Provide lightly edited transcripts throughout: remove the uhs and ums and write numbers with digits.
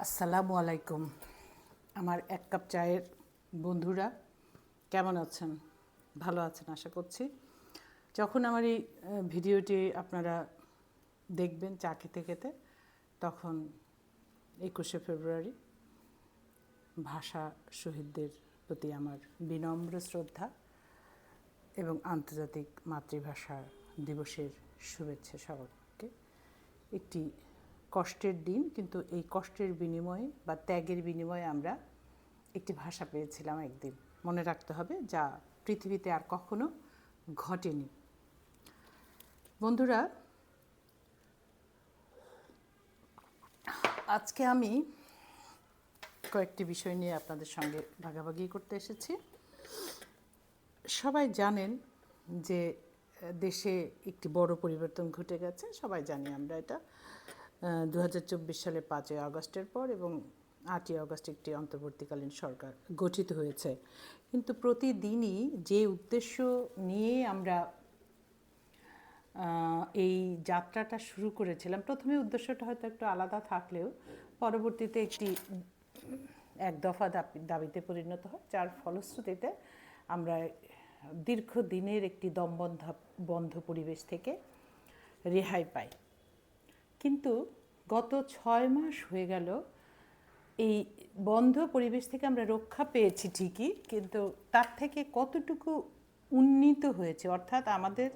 আসসালামু আলাইকুম। আমার এক কাপ চায়ের বন্ধুরা কেমন আছেন? ভালো আছেন আশা করছি। যখন আমার এই ভিডিওটি আপনারা দেখবেন চা খেতে খেতে, তখন 21শে ফেব্রুয়ারি ভাষা শহীদদের প্রতি আমার বিনম্র শ্রদ্ধা এবং আন্তর্জাতিক মাতৃভাষা দিবসের শুভেচ্ছা সবাইকে। একটি কষ্টের দিন, কিন্তু এই কষ্টের বিনিময়ে বা ত্যাগের বিনিময়ে আমরা একটি ভাষা পেয়েছিলাম একদিন। মনে রাখতে হবে, যা পৃথিবীতে আর কখনো ঘটেনি। বন্ধুরা, আজকে আমি কয়েকটি বিষয় নিয়ে আপনাদের সঙ্গে ভাগাভাগি করতে এসেছি। সবাই জানেন যে দেশে একটি বড় পরিবর্তন ঘটে গেছে, সবাই জানি আমরা এটা। 2024 সালে 5ই আগস্টের পর এবং 8ই আগস্ট একটি অন্তর্বর্তীকালীন সরকার গঠিত হয়েছে। কিন্তু প্রতিদিনই যে উদ্দেশ্য নিয়ে আমরা এই যাত্রাটা শুরু করেছিলাম, প্রথমে উদ্দেশ্যটা হয়তো একটু আলাদা থাকলেও পরবর্তীতে একটি এক দফা দাবিতে পরিণত হয়, যার ফলশ্রুতিতে আমরা দীর্ঘদিনের একটি বন্ধ পরিবেশ থেকে রেহাই পাই। কিন্তু গত 6 মাস হয়ে গেল এই বন্ধ পরিবেশ থেকে আমরা রক্ষা পেয়েছি ঠিকই, কিন্তু তার থেকে কতটুকু উন্নীত হয়েছে, অর্থাৎ আমাদের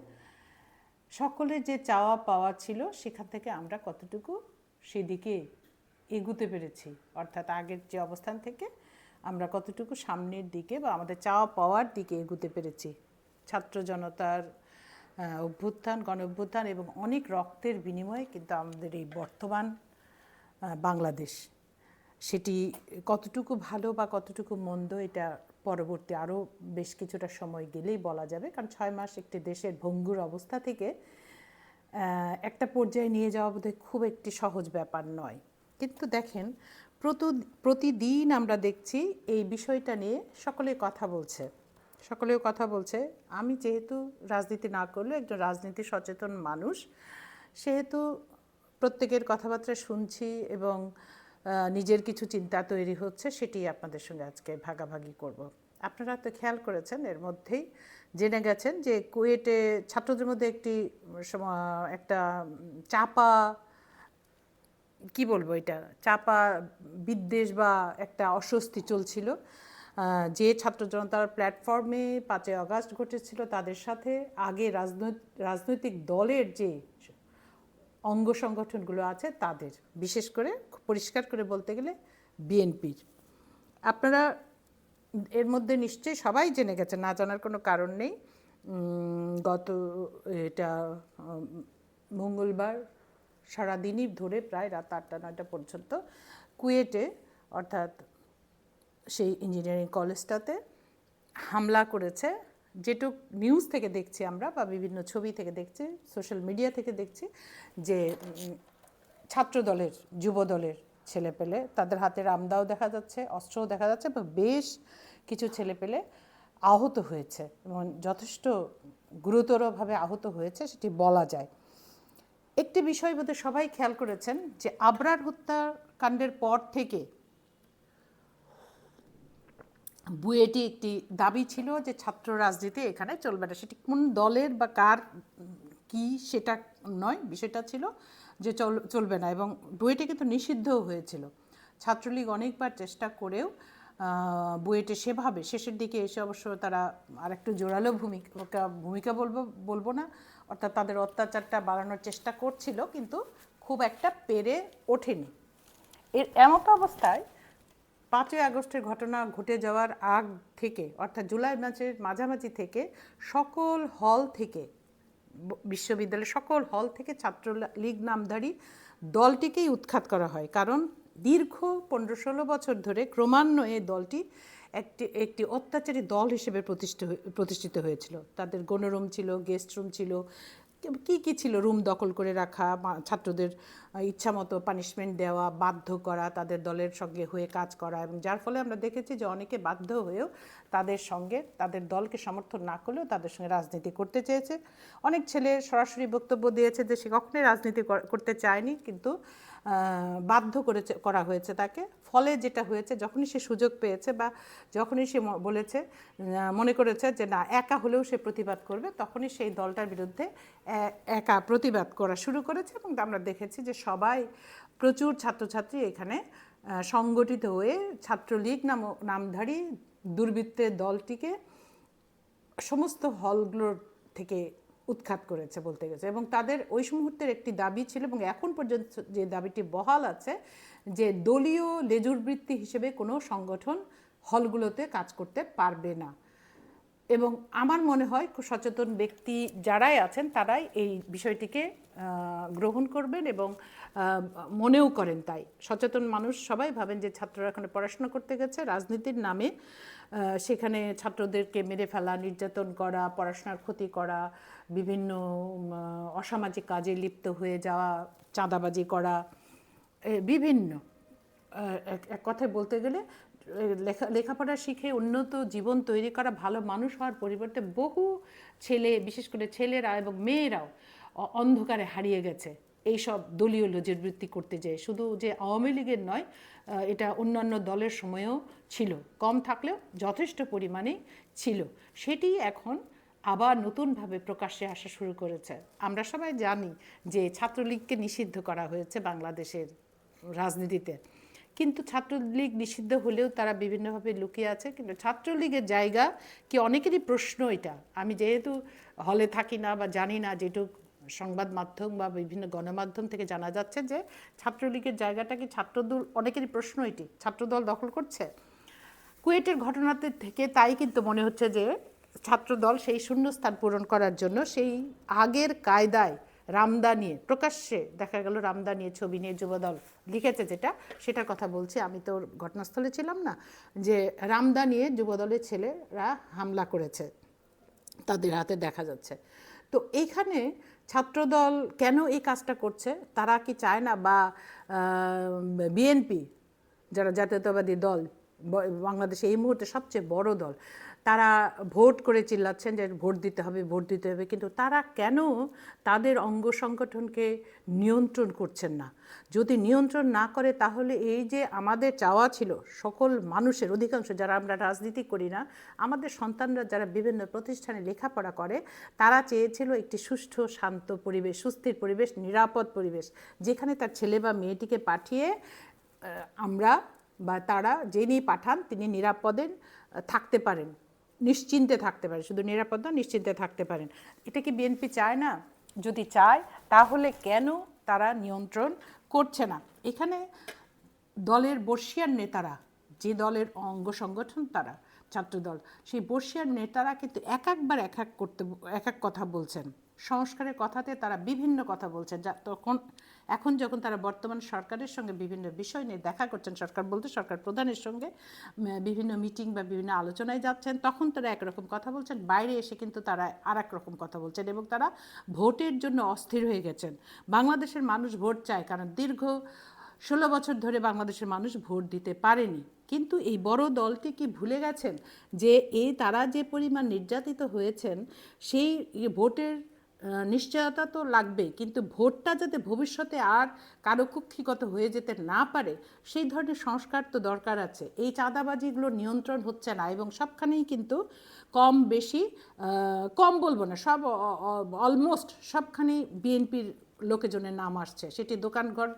সকলের যে চাওয়া পাওয়া ছিল সেখান থেকে আমরা কতটুকু সেদিকে এগুতে পেরেছি, অর্থাৎ আগের যে অবস্থান থেকে আমরা কতটুকু সামনের দিকে বা আমাদের চাওয়া পাওয়ার দিকে এগুতে পেরেছি। ছাত্র জনতার অভ্যুত্থান, গণ অভ্যুত্থান এবং অনেক রক্তের বিনিময়ে কিন্তু আমাদের এই বর্তমান বাংলাদেশ, সেটি কতটুকু ভালো বা কতটুকু মন্দ এটা পরবর্তী আরও বেশ কিছুটা সময় গেলেই বলা যাবে। কারণ 6 মাস একটি দেশের ভঙ্গুর অবস্থা থেকে একটা পর্যায়ে নিয়ে যাওয়া বোধহয় খুব একটি সহজ ব্যাপার নয়। কিন্তু দেখেন, প্রতিদিন আমরা দেখছি এই বিষয়টা নিয়ে সকলেই কথা বলছে। আমি যেহেতু রাজনীতি না করলেও একজন রাজনীতি সচেতন মানুষ, সেহেতু প্রত্যেকের কথাবার্তা শুনছি এবং নিজের কিছু চিন্তা তৈরি হচ্ছে, সেটি আপনাদের সঙ্গে আজকে ভাগাভাগি করব। আপনারা তো খেয়াল করেছেন, এর মধ্যেই জেনে গেছেন যে কুয়েটে ছাত্রদের মধ্যে একটা চাপা, কি বলবো, এটা চাপা বিদ্বেষ বা একটা অস্বস্তি চলছিল। যে ছাত্র জনতার প্ল্যাটফর্মে 5ই আগস্ট ঘটেছিল, তাদের সাথে আগে রাজনৈতিক দলের যে অঙ্গ সংগঠনগুলো আছে তাদের, বিশেষ করে পরিষ্কার করে বলতে গেলে বিএনপির। আপনারা এর মধ্যে নিশ্চয়ই সবাই জেনে গেছেন, না জানার কোনো কারণ নেই। এটা মঙ্গলবার সারাদিনই ধরে প্রায় রাত 8টা-9টা পর্যন্ত কুয়েটে, অর্থাৎ সেই ইঞ্জিনিয়ারিং কলেজটাতে হামলা করেছে। যেটুক নিউজ থেকে দেখছি আমরা বা বিভিন্ন ছবি থেকে দেখছি, সোশ্যাল মিডিয়া থেকে দেখছি, যে ছাত্র দলের, যুব দলের ছেলেপেলে, তাদের হাতে রামদাও দেখা যাচ্ছে, অস্ত্রও দেখা যাচ্ছে, বা বেশ কিছু ছেলেপেলে আহত হয়েছে এবং যথেষ্ট গুরুতরভাবে আহত হয়েছে, সেটি বলা যায়। একটি বিষয় বোধহয় সবাই খেয়াল করেছেন যে আবরার হত্যাকাণ্ডের পর থেকে বুয়েটে একটি দাবি ছিল যে ছাত্র রাজনীতি এখানে চলবে না। সেটি কোন দলের বা কার কি সেটা নয়, বিষয়টা ছিল যে চলবে না, এবং বুয়েটে কিন্তু নিষিদ্ধও হয়েছিল। ছাত্রলীগ অনেকবার চেষ্টা করেও বুয়েটে সেভাবে শেষের দিকে এসে অবশ্য তারা আরেকটু জোরালো ভূমিকা বলবো না, অর্থাৎ তাদের অত্যাচারটা বাড়ানোর চেষ্টা করছিল, কিন্তু খুব একটা পেরে ওঠেনি। এমত অবস্থায় 5ই আগস্টের ঘটনা ঘটে যাওয়ার আগ থেকে, অর্থাৎ জুলাই মাসের মাঝামাঝি থেকে সকল হল থেকে, বিশ্ববিদ্যালয়ের সকল হল থেকে ছাত্রলীগ নামধারী দলটিকেই উৎখাত করা হয়। কারণ দীর্ঘ 15-16 বছর ধরে ক্রমান্বয়ে দলটি একটি অত্যাচারী দল হিসেবে প্রতিষ্ঠিত হয়েছিল। তাদের গণরুম ছিল, গেস্ট রুম ছিল, কি ছিল, রুম দখল করে রাখা, ছাত্রদের ইচ্ছামতো পানিশমেন্ট দেওয়া, বাধ্য করা তাদের দলের সঙ্গে হয়ে কাজ করা, এবং যার ফলে আমরা দেখেছি যে অনেকে বাধ্য হয়েও তাদের দলকে সমর্থন না করলেও তাদের সঙ্গে রাজনীতি করতে চেয়েছে। অনেক ছেলে সরাসরি বক্তব্য দিয়েছে যে সে কখনোই রাজনীতি করতে চায়নি, কিন্তু বাধ্য করা হয়েছে তাকে। ফলে যেটা হয়েছে, যখনই সে সুযোগ পেয়েছে বা যখনই সে বলেছে, মনে করেছে যে না একা হলেও সে প্রতিবাদ করবে, তখনই সেই দলটার বিরুদ্ধে একা প্রতিবাদ করা শুরু করেছে। এবং আমরা দেখেছি যে সবাই, প্রচুর ছাত্রছাত্রী এখানে সংগঠিত হয়ে ছাত্রলীগ নামধারী দুর্বৃত্তের দলটিকে সমস্ত হলগুলোর থেকে উৎখাত করেছে বলতে গেছে। এবং তাদের ওই মুহূর্তের একটি দাবি ছিল, এবং এখন পর্যন্ত যে দাবিটি বহাল আছে, যে দলীয় লেজুরবৃত্তি হিসেবে কোনো সংগঠন হলগুলোতে কাজ করতে পারবে না। এবং আমার মনে হয় সচেতন ব্যক্তি যারাই আছেন তারাই এই বিষয়টিকে গ্রহণ করবেন এবং মনেও করেন। তাই সচেতন মানুষ সবাই ভাবেন যে ছাত্ররা এখানে পড়াশোনা করতে গেছে, রাজনীতির নামে সেখানে ছাত্রদেরকে মেরে ফেলা, নির্যাতন করা, পড়াশোনার ক্ষতি করা, বিভিন্ন অসামাজিক কাজে লিপ্ত হয়ে যাওয়া, চাঁদাবাজি করা, বিভিন্ন এক কথায় বলতে গেলে লেখাপড়া শিখে উন্নত জীবন তৈরি করা, ভালো মানুষ হওয়ার পরিবর্তে বহু ছেলে, বিশেষ করে ছেলেরা এবং মেয়েরাও অন্ধকারে হারিয়ে গেছে এইসব দলীয় লেজুরবৃত্তি করতে যেয়ে। শুধু যে আওয়ামী লীগের নয়, এটা অন্যান্য দলের সময়েও ছিল, কম থাকলেও যথেষ্ট পরিমাণে ছিল। সেটি এখন আবার নতুনভাবে প্রকাশ্যে আসা শুরু করেছে। আমরা সবাই জানি যে ছাত্রলীগকে নিষিদ্ধ করা হয়েছে বাংলাদেশের রাজনীতিতে, কিন্তু ছাত্রলীগ নিষিদ্ধ হলেও তারা বিভিন্নভাবে লুকিয়ে আছে। কিন্তু ছাত্রলীগের জায়গা কি, অনেকেরই প্রশ্ন এটা। আমি যেহেতু হলে থাকি না বা জানি না, যেটুক সংবাদ মাধ্যম বা বিভিন্ন গণমাধ্যম থেকে জানা যাচ্ছে যে ছাত্রলীগের জায়গাটা কি, ছাত্রদল, অনেকেরই প্রশ্ন এটি, ছাত্রদল দখল করছে। কুয়েটের ঘটনাতে থেকে তাই কিন্তু মনে হচ্ছে যে ছাত্রদল সেই শূন্যস্থান পূরণ করার জন্য সেই আগের কায়দায় রামদা নিয়ে, প্রকাশ্যে দেখা গেল রামদা নিয়ে ছবি নিয়ে যুবদল লিখেছে, যেটা সেটার কথা বলছি, আমি তো ঘটনাস্থলে ছিলাম না, যে রামদা নিয়ে যুবদলের ছেলেরা হামলা করেছে, তাদের হাতে দেখা যাচ্ছে। তো এইখানে ছাত্রদল কেন এই কাজটা করছে? তারা কি চায় না, বা বিএনপি যারা জাতীয়তাবাদী দল, বাংলাদেশে এই মুহূর্তে সবচেয়ে বড় দল, তারা ভোট করে চিল্লাচ্ছেন যে ভোট দিতে হবে, ভোট দিতে হবে, কিন্তু তারা কেন তাদের অঙ্গ সংগঠনকে নিয়ন্ত্রণ করছেন না? যদি নিয়ন্ত্রণ না করে, তাহলে এই যে আমাদের চাওয়া ছিল সকল মানুষের, অধিকাংশ যারা আমরা রাজনীতি করি না, আমাদের সন্তানরা যারা বিভিন্ন প্রতিষ্ঠানে লেখাপড়া করে, তারা চেয়েছিল একটি সুষ্ঠু শান্ত পরিবেশ, সুস্থির পরিবেশ, নিরাপদ পরিবেশ, যেখানে তার ছেলে বা মেয়েটিকে পাঠিয়ে আমরা বা তারা যিনি পাঠান তিনি নিরাপদে থাকতে পারেন, নিশ্চিন্তে থাকতে পারেন, শুধু নিরাপদ না, নিশ্চিন্তে থাকতে পারেন। এটা কি বিএনপি চায় না? যদি চায়, তাহলে কেন তারা নিয়ন্ত্রণ করছে না? এখানে দলের বর্ষিয়ার নেতারা, যে দলের অঙ্গ সংগঠন তারা ছাত্রদল, সেই বর্ষিয়ার নেতারা কিন্তু এক এক কথা বলছেন। সংস্কারের কথাতে তারা বিভিন্ন কথা বলছেন, যা এখন যখন তারা বর্তমান সরকারের সঙ্গে বিভিন্ন বিষয় নিয়ে দেখা করছেন, সরকার বলতে সরকার প্রধানের সঙ্গে বিভিন্ন মিটিং বা বিভিন্ন আলোচনায় যাচ্ছেন, তখন তারা একরকম কথা বলছেন, বাইরে এসে কিন্তু তারা আর এক রকম কথা বলছেন। এবং তারা ভোটের জন্য অস্থির হয়ে গেছেন। বাংলাদেশের মানুষ ভোট চায়, কারণ দীর্ঘ 16 বছর ধরে বাংলাদেশের মানুষ ভোট দিতে পারেনি। কিন্তু এই বড় দলটি কি ভুলে গেছেন যে তারা যে পরিমাণ নির্যাতিত হয়েছেন, সেই ভোটের নিশ্চয়তা তো লাগবে, কিন্তু ভোটটা যাতে ভবিষ্যতে আর কারো কুক্ষিগত হয়ে যেতে না পারে, সেই ধরনের সংস্কার তো দরকার আছে। এই চাঁদাবাজিগুলো নিয়ন্ত্রণ হচ্ছে না, এবং সবখানেই কিন্তু কম বেশি, কম বলবো না, সব অলমোস্ট সবখানেই বিএনপির লোকজনের নাম আসছে। সেটি দোকানঘর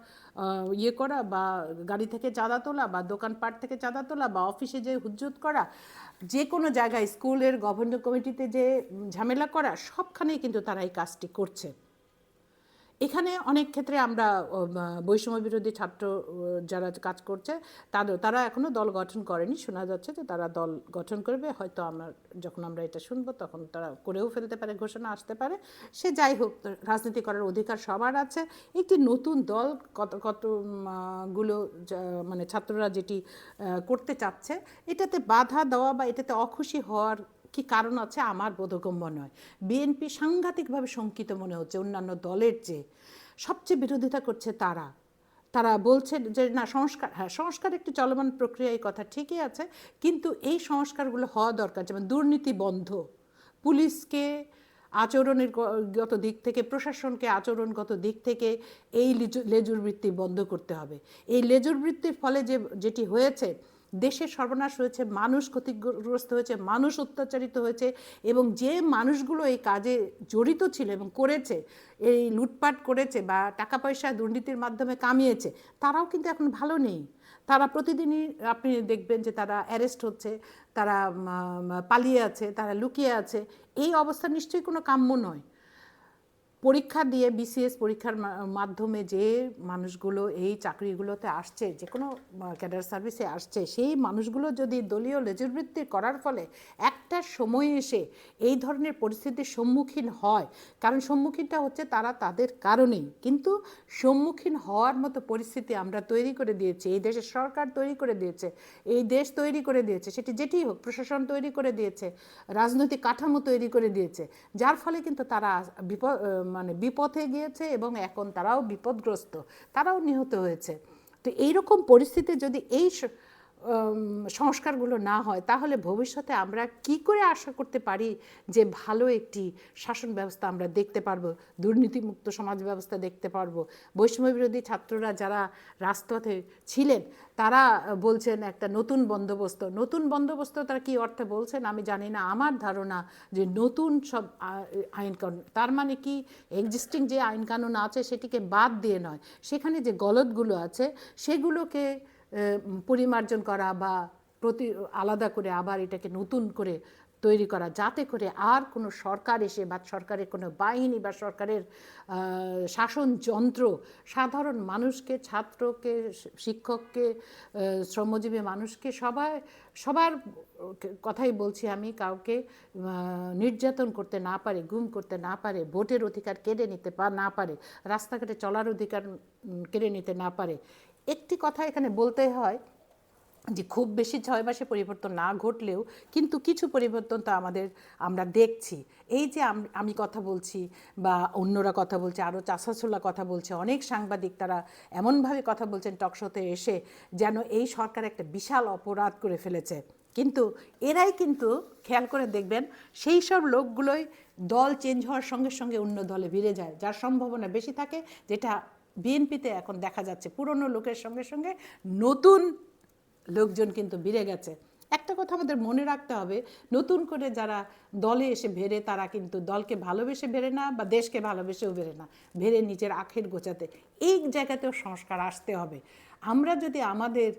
ইয়ে করা, বা গাড়ি থেকে চাঁদা তোলা, বা দোকানপাট থেকে চাঁদা তোলা, বা অফিসে যে হুজ্জত করা, যে কোনো জায়গায় স্কুলের গভর্নিং কমিটিতে যে ঝামেলা করা, সবখানেই কিন্তু তারা এই কাজটি করছে। এখানে অনেক ক্ষেত্রে আমরা বৈষম্য বিরোধী ছাত্র যারা কাজ করছে তারা এখনও দল গঠন করেনি, শোনা যাচ্ছে যে তারা দল গঠন করবে, হয়তো যখন আমরা এটা শুনবো তখন তারা করেও ফেলতে পারে, ঘোষণা আসতে পারে। সে যাই হোক, রাজনীতি করার অধিকার সবার আছে। একটি নতুন দল কতগুলো মানে ছাত্ররা যেটি করতে চাচ্ছে, এটাতে বাধা দেওয়া বা এটাতে অখুশি হওয়ার কি কারণ আছে আমার বোধগম্য নয়। বিএনপি সাংঘাতিকভাবে শঙ্কিত মনে হচ্ছে অন্যান্য দলের চেয়ে। সবচেয়ে বিরোধিতা করছে তারা বলছে যে না, সংস্কার, হ্যাঁ সংস্কার একটি চলমান প্রক্রিয়া, এই কথা ঠিকই আছে, কিন্তু এই সংস্কারগুলো হওয়া দরকার। যেমন দুর্নীতি বন্ধ, পুলিশকে আচরণের গত দিক থেকে, প্রশাসনকে আচরণগত দিক থেকে এই লেজুর বৃত্তি বন্ধ করতে হবে। এই লেজুর বৃত্তির ফলে যেটি হয়েছে, দেশের সর্বনাশ হয়েছে, মানুষ ক্ষতিগ্রস্ত হয়েছে, মানুষ অত্যাচারিত হয়েছে, এবং যে মানুষগুলো এই কাজে জড়িত ছিল এবং করেছে, এই লুটপাট করেছে বা টাকা পয়সা দুর্নীতির মাধ্যমে কামিয়েছে, তারাও কিন্তু এখন ভালো নেই। তারা প্রতিদিনই আপনি দেখবেন যে তারা অ্যারেস্ট হচ্ছে, তারা পালিয়ে আছে, তারা লুকিয়ে আছে। এই অবস্থা নিশ্চয়ই কোনো কাম্য নয়। পরীক্ষা দিয়ে বিসিএস পরীক্ষার মাধ্যমে যে মানুষগুলো এই চাকরিগুলোতে আসছে, যে কোনো ক্যাডার সার্ভিসে আসছে, সেই মানুষগুলো যদি দলীয় লেজুরবৃত্তি করার ফলে একটা সময় এসে এই ধরনের পরিস্থিতির সম্মুখীন হয়, কারণ সম্মুখীনটা হচ্ছে তারা তাদের কারণেই, কিন্তু সম্মুখীন হওয়ার মতো পরিস্থিতি আমরা তৈরি করে দিয়েছি, এই দেশের সরকার তৈরি করে দিয়েছে, এই দেশ তৈরি করে দিয়েছে, সেটি যেটি হোক, প্রশাসন তৈরি করে দিয়েছে, রাজনৈতিক কাঠামো তৈরি করে দিয়েছে, যার ফলে কিন্তু তারা বিপথে গিয়েছে এবং এখন তারাও বিপদগ্রস্ত, তারাও নিহত হয়েছে। তো এইরকম পরিস্থিতি যদি এই সংস্কারগুলো না হয়, তাহলে ভবিষ্যতে আমরা কি করে আশা করতে পারি যে ভালো একটি শাসন ব্যবস্থা আমরা দেখতে পারবো, দুর্নীতিমুক্ত সমাজ ব্যবস্থা দেখতে পারবো? বৈষম্য বিরোধী ছাত্ররা যারা রাজপথে ছিলেন, তারা বলছেন একটা নতুন বন্দোবস্ত, তারা কি অর্থে বলছেন আমি জানি না। আমার ধারণা যে নতুন সব আইনকানুন, তার মানে কি এক্সিস্টিং যে আইনকানুন আছে সেটিকে বাদ দিয়ে নয়, সেখানে যে গলদগুলো আছে সেগুলোকে পরিমার্জন করা বা আলাদা করে আবার এটাকে নতুন করে তৈরি করা, যাতে করে আর কোনো সরকার এসে বা সরকারের কোনো বাহিনী বা সরকারের শাসন যন্ত্র সাধারণ মানুষকে, ছাত্রকে, শিক্ষককে, শ্রমজীবী মানুষকে, সবার কথাই বলছি আমি, কাউকে নির্যাতন করতে না পারে, গুম করতে না পারে, ভোটের অধিকার কেড়ে নিতে না পারে, রাস্তাঘাটে চলার অধিকার কেড়ে নিতে না পারে। একটি কথা এখানে বলতে হয় যে খুব বেশি 6 মাসে পরিবর্তন না ঘটলেও কিন্তু কিছু পরিবর্তন তো আমরা দেখছি। এই যে আমি কথা বলছি বা অন্যরা কথা বলছে, আরও চাষাছোলা কথা বলছে, অনেক সাংবাদিক তারা এমনভাবে কথা বলছেন টকশোতে এসে যেন এই সরকার একটা বিশাল অপরাধ করে ফেলেছে। কিন্তু এরাই কিন্তু খেয়াল করে দেখবেন সেই সব লোকগুলোই দল চেঞ্জ হওয়ার সঙ্গে সঙ্গে অন্য দলে ভিড়ে যায়, যার সম্ভাবনা বেশি থাকে, যেটা বিএনপিতে এখন দেখা যাচ্ছে। পুরনো লোকের সঙ্গে সঙ্গে নতুন লোকজন কিন্তু বেড়ে গেছে। একটা কথা আমাদের মনে রাখতে হবে, নতুন করে যারা দলে এসে বেড়ে, তারা কিন্তু দলকে ভালোবেসে বেড়ে না বা দেশকে ভালোবেসেও বেড়ে না, বেড়ে নিজের আখের গোছাতে। এই জায়গাতেও সংস্কার আসতে হবে। আমরা যদি আমাদের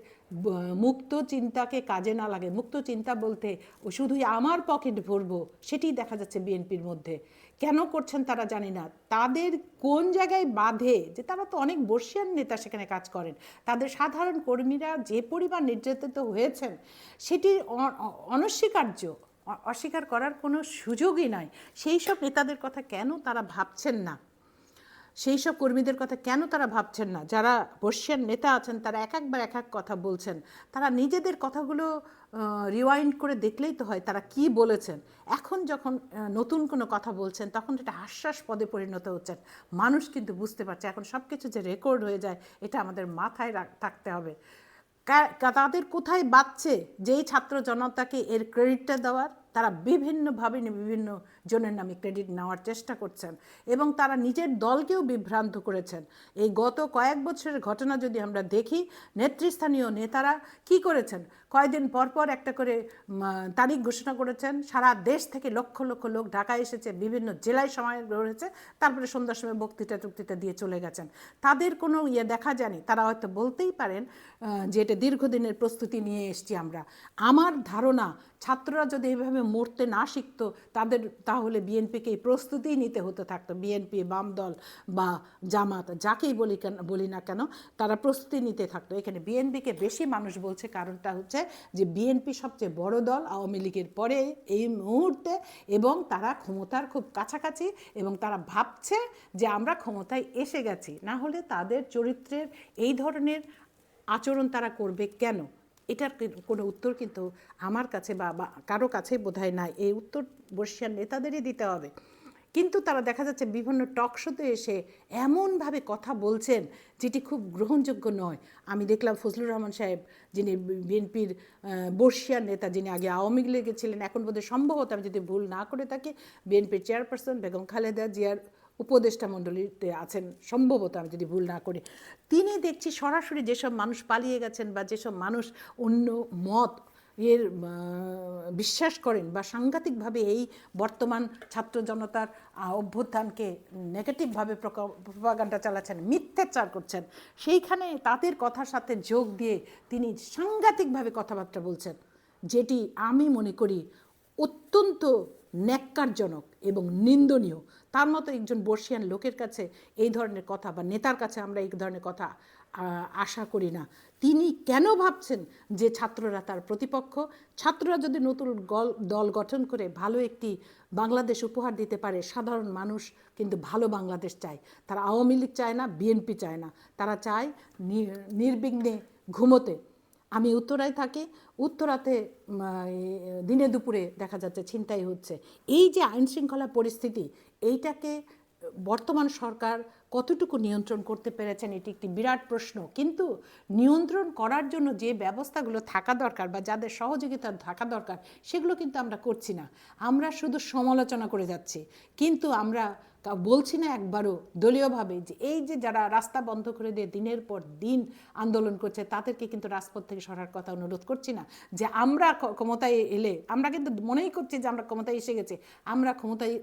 মুক্ত চিন্তাকে কাজে না লাগে, মুক্ত চিন্তা বলতে শুধুই আমার পকেট ভরবো, সেটি দেখা যাচ্ছে বিএনপির মধ্যে। কেন করছেন তারা জানি না, তাদের কোন জায়গায় বাধে যে তারা তো অনেক বর্ষিয়ান নেতা সেখানে কাজ করেন, তাদের সাধারণ কর্মীরা যে পরিমাণ নির্যাতিত হয়েছেন সেটি অস্বীকার করার কোনো সুযোগই নাই। সেই সব নেতাদের কথা কেন তারা ভাবছেন না, সেই সব কর্মীদের কথা কেন তারা ভাবছেন না? যারা বর্ষিয়ান নেতা আছেন তারা এক একবার এক এক কথা বলছেন, তারা নিজেদের কথাগুলো রিওয়াইন্ড করে দেখলেই তো হয় তারা কি বলেছেন। এখন যখন নতুন কোনো কথা বলছেন তখন এটা হাস্যাস্পদে পরিণত হচ্ছেন। মানুষ কিন্তু বুঝতে পারছে এখন সব কিছু যে রেকর্ড হয়ে যায়, এটা আমাদের মাথায় থাকতে হবে। তাদের কোথায় বাঁচছে যেই ছাত্র জনতাকে এর ক্রেডিটটা দেওয়ার? তারা বিভিন্নভাবে বিভিন্ন জনের নামে ক্রেডিট নেওয়ার চেষ্টা করছেন এবং তারা নিজের দলকেও বিভ্রান্ত করেছেন। এই গত কয়েক বছরের ঘটনা যদি আমরা দেখি, নেতৃস্থানীয় নেতারা কি করেছেন, কয়েকদিন পরপর একটা করে তারিখ ঘোষণা করেছেন, সারা দেশ থেকে লক্ষ লক্ষ লোক ঢাকায় এসেছে, বিভিন্ন জেলায় সময় রয়েছে, তারপরে সন্ধ্যার সময় বক্তৃতা দিয়ে চলে গেছেন। তাদের কোনো দেখা যায়নি। তারা হয়তো বলতেই পারেন যে এটা দীর্ঘদিনের প্রস্তুতি নিয়ে এসছি আমরা। আমার ধারণা ছাত্ররা যদি এইভাবে মরতে না শিখতো তাহলে বিএনপিকে এই প্রস্তুতিই নিতে হতে থাকতো। বিএনপি, বাম দল বা জামাত, যাকেই বলি না কেন, তারা প্রস্তুতি নিতে থাকতো। এখানে বিএনপিকে বেশি মানুষ বলছে, কারণটা হচ্ছে যে বিএনপি সবচেয়ে বড় দল আওয়ামী লীগের পরে এই মুহূর্তে, এবং তারা ক্ষমতার খুব কাছাকাছি, এবং তারা ভাবছে যে আমরা ক্ষমতায় এসে গেছি। না হলে তাদের চরিত্রের এই ধরনের আচরণ তারা করবে কেন? এটার কোনো উত্তর কিন্তু আমার কাছে বা কারো কাছে বোধহয় নাই। এই উত্তর বর্ষিয়ান নেতাদেরই দিতে হবে। কিন্তু তারা দেখা যাচ্ছে বিভিন্ন টক শোতে এসে এমনভাবে কথা বলছেন যেটি খুব গ্রহণযোগ্য নয়। আমি দেখলাম ফজলুর রহমান সাহেব, যিনি বিএনপির বর্ষিয়ান নেতা, যিনি আগে আওয়ামী লীগে ছিলেন, এখন বোধহয় সম্ভবত আমি যদি ভুল না করে থাকি বিএনপির চেয়ারপারসন বেগম খালেদা জিয়ার উপদেষ্টা মণ্ডলীতে আছেন সম্ভবত, আমি যদি ভুল না করি, তিনি দেখছি সরাসরি যেসব মানুষ পালিয়ে গেছেন বা যেসব মানুষ অন্য মত এর বিশ্বাস করেন বা সাংঘাতিকভাবে এই বর্তমান ছাত্র জনতার অভ্যুত্থানকে নেগেটিভভাবে প্রপাগান্ডা চালাচ্ছেন, মিথ্যাচার করছেন, সেইখানে তাদের কথার সাথে যোগ দিয়ে তিনি সাংঘাতিকভাবে কথাবার্তা বলছেন, যেটি আমি মনে করি অত্যন্ত ন্যাক্কারজনক এবং নিন্দনীয়। তার মতো একজন বর্ষিয়ান লোকের কাছে এই ধরনের কথা বা নেতার কাছে আমরা এই ধরনের কথা আশা করি না। তিনি কেন ভাবছেন যে ছাত্ররা তার প্রতিপক্ষ? ছাত্ররা যদি নতুন দল গঠন করে ভালো একটি বাংলাদেশ উপহার দিতে পারে, সাধারণ মানুষ কিন্তু ভালো বাংলাদেশ চায়। তারা আওয়ামী লীগ চায় না, বিএনপি চায় না, তারা চায় নির্বিঘ্নে ঘুমোতে। আমি উত্তরায় থাকি, উত্তরাতে দিনে দুপুরে দেখা যাচ্ছে ছিনতাই হচ্ছে। এই যে আইনশৃঙ্খলা পরিস্থিতি, এইটাকে বর্তমান সরকার কতটুকু নিয়ন্ত্রণ করতে পেরেছেন এটি একটি বিরাট প্রশ্ন। কিন্তু নিয়ন্ত্রণ করার জন্য যে ব্যবস্থাগুলো থাকা দরকার বা যাদের সহযোগিতা থাকা দরকার সেগুলো কিন্তু আমরা করছি না। আমরা শুধু সমালোচনা করে যাচ্ছি, কিন্তু আমরা বলছি না একবারও দলীয়ভাবে যে এই যে যারা রাস্তা বন্ধ করে দিয়ে দিনের পর দিন আন্দোলন করছে তাদেরকে কিন্তু রাজপথ থেকে সরার কথা অনুরোধ করছি না। যে আমরা ক্ষমতায় এলে, আমরা কিন্তু মনেই করছি যে আমরা ক্ষমতায় এসে গেছি, আমরা ক্ষমতায়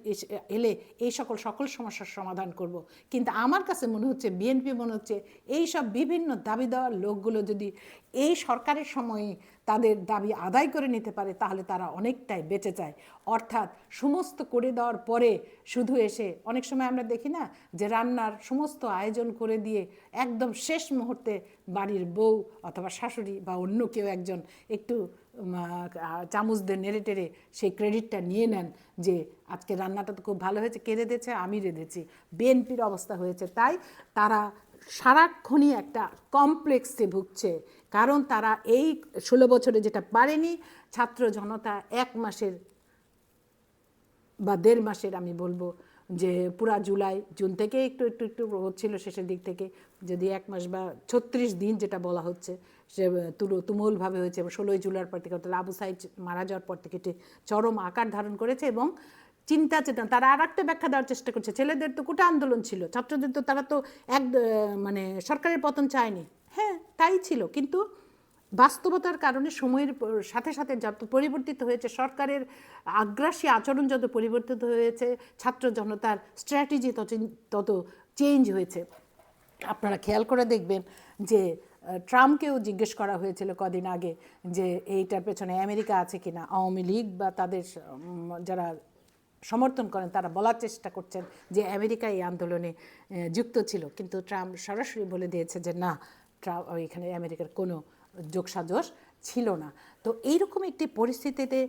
এলে এই সকল সমস্যার সমাধান করব। কিন্তু আমার কাছে মনে হচ্ছে, বিএনপি মনে হচ্ছে এই সব বিভিন্ন দাবি দেওয়ার লোকগুলো যদি এই সরকারের সময়ে তাদের দাবি আদায় করে নিতে পারে তাহলে তারা অনেকটাই বেঁচে যায়। অর্থাৎ সমস্ত করে দেওয়ার পরে শুধু এসে, অনেক সময় আমরা দেখি না যে রান্নার সমস্ত আয়োজন করে দিয়ে একদম শেষ মুহূর্তে বাড়ির বউ অথবা শাশুড়ি বা অন্য কেউ একজন একটু চামচ দিয়ে নেড়ে টেড়ে সেই ক্রেডিটটা নিয়ে নেন যে আজকে রান্নাটা তো খুব ভালো হয়েছে, কে রেঁধেছে? আমি রেঁধেছি। বিএনপির অবস্থা হয়েছে তাই। তারা সারাক্ষণই একটা কমপ্লেক্সে ভুগছে, কারণ তারা এই 16 বছরে যেটা পারেনি, ছাত্র জনতা 1 মাসের বা 1.5 মাসের, আমি বলবো যে পুরা জুন থেকে একটু একটু একটু হচ্ছিল শেষের দিক থেকে, যদি 1 মাস বা 36 দিন যেটা বলা হচ্ছে সে তুমুলভাবে হয়েছে। এবং 16 জুলাইয়ের পর থেকে, আবু সাইদ মারা যাওয়ার পর থেকে এটি চরম আকার ধারণ করেছে। এবং চিন্তা চেতনা, তারা আর একটা ব্যাখ্যা দেওয়ার চেষ্টা করছে, ছেলেদের তো কোটা আন্দোলন ছিল, ছাত্রদের তো, তারা তো মানে সরকারের পতন চায়নি। হ্যাঁ, তাই ছিল, কিন্তু বাস্তবতার কারণে সময়ের সাথে সাথে যত পরিবর্তিত হয়েছে, সরকারের আগ্রাসী আচরণ যত পরিবর্তিত হয়েছে, ছাত্র জনতার স্ট্র্যাটেজি তত চেঞ্জ হয়েছে। আপনারা খেয়াল করে দেখবেন যে ট্রাম্পকেও জিজ্ঞেস করা হয়েছিল কদিন আগে যে এইটার পেছনে আমেরিকা আছে কিনা। আওয়ামী লীগ বা তাদের যারা সমর্থন করেন তারা বলার চেষ্টা করছেন যে আমেরিকা এই আন্দোলনে যুক্ত ছিল, কিন্তু ট্রাম্প সরাসরি বলে দিয়েছে যে না, এখানে আমেরিকার কোনো যোগসাজশ ছিল না। তো এইরকম একটি পরিস্থিতিতে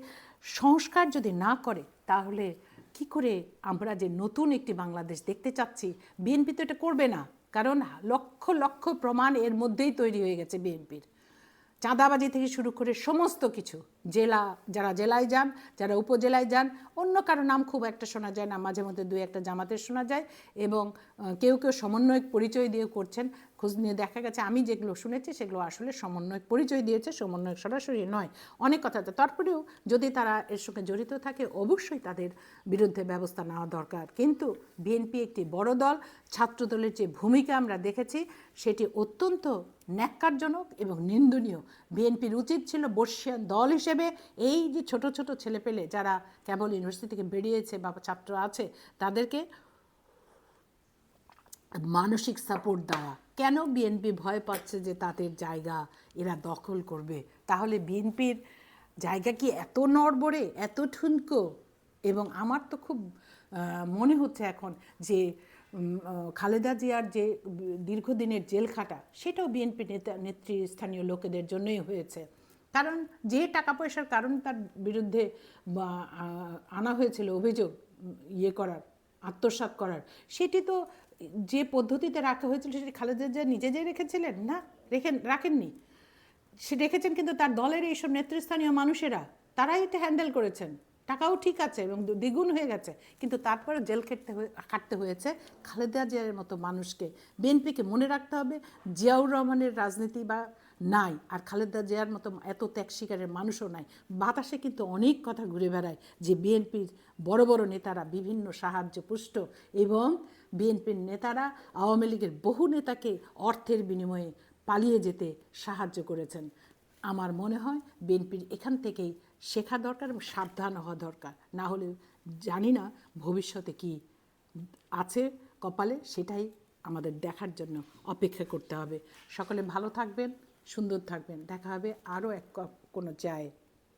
সংস্কার যদি না করে তাহলে কি করে আমরা যে নতুন একটি বাংলাদেশ দেখতে চাচ্ছি? বিএনপি তো এটা করবে না, কারণ লক্ষ লক্ষ প্রমাণ এর মধ্যেই তৈরি হয়ে গেছে বিএনপির। চাঁদাবাজি থেকে শুরু করে সমস্ত কিছু, যারা জেলায় যান, যারা উপজেলায় যান, অন্য কারো নাম খুব একটা শোনা যায় না, মাঝে মধ্যে 2-1টা জামাতের শোনা যায়। এবং কেউ কেউ সমন্বয়ক পরিচয় দিয়ে করছেন, খোঁজ নিয়ে দেখা গেছে আমি যেগুলো শুনেছি সেগুলো আসলে সমন্বয়ক পরিচয় দিয়েছে, সমন্বয়ক সরাসরি নয়। অনেক কথা, তারপরেও যদি তারা এর সঙ্গে জড়িত থাকে অবশ্যই তাদের বিরুদ্ধে ব্যবস্থা নেওয়া দরকার। কিন্তু বিএনপি একটি বড় দল, ছাত্রদলের যে ভূমিকা আমরা দেখেছি সেটি অত্যন্ত ন্যাক্কারজনক এবং নিন্দনীয়। বিএনপির উচিত ছিল বর্ষিয়ান দল হিসেবে এই যে ছোট ছোট ছেলেপেলে যারা কেবল ইউনিভার্সিটি থেকে বেরিয়েছে বা ছাত্র আছে তাদেরকে মানসিক সাপোর্ট দেওয়া। কেন বিএনপি ভয় পাচ্ছে যে তাদের জায়গা এরা দখল করবে? তাহলে বিএনপির জায়গা কি এত নড়বড়ে, এত ঠুনকো? এবং আমার তো খুব মনে হচ্ছে এখন যে খালেদা জিয়ার যে দীর্ঘদিনের জেল খাটা সেটাও বিএনপি নেতৃস্থানীয় লোকেদের জন্যই হয়েছে। কারণ যে টাকা পয়সার কারণে তার বিরুদ্ধে আনা হয়েছিল অভিযোগ করার, আত্মসাৎ করার, সেটি তো যে পদ্ধতিতে রাখা হয়েছিল সেটি খালেদা জিয়া নিজে যে রেখেছিলেন না, রাখেননি। সে রেখেছেন কিন্তু তার দলের এইসব নেতৃস্থানীয় মানুষেরা, তারাই এটা হ্যান্ডেল করেছেন। টাকাও ঠিক আছে এবং দ্বিগুণ হয়ে গেছে, কিন্তু তারপরে জেল খাটতে হয়েছে খালেদা জিয়ার মতো মানুষকে। বিএনপিকে মনে রাখতে হবে জিয়াউর রহমানের রাজনীতি বা নাই, আর খালেদা জিয়ার মতো এত ত্যাগ শিকারের মানুষও নাই। বাতাসে কিন্তু অনেক কথা ঘুরে বেড়ায় যে বিএনপির বড় বড় নেতারা বিভিন্ন সাহায্য পুষ্ট, এবং বিএনপির নেতারা আওয়ামী লীগের বহু নেতাকে অর্থের বিনিময়ে পালিয়ে যেতে সাহায্য করেছেন। আমার মনে হয় বিএনপির এখান থেকেই শেখা দরকার এবং সাবধান হওয়া দরকার, না হলে জানি না ভবিষ্যতে কি আছে কপালে, সেটাই আমাদের দেখার জন্য অপেক্ষা করতে হবে। সকলে ভালো থাকবেন, সুন্দর থাকবেন, দেখা হবে আরও কোনো চায়।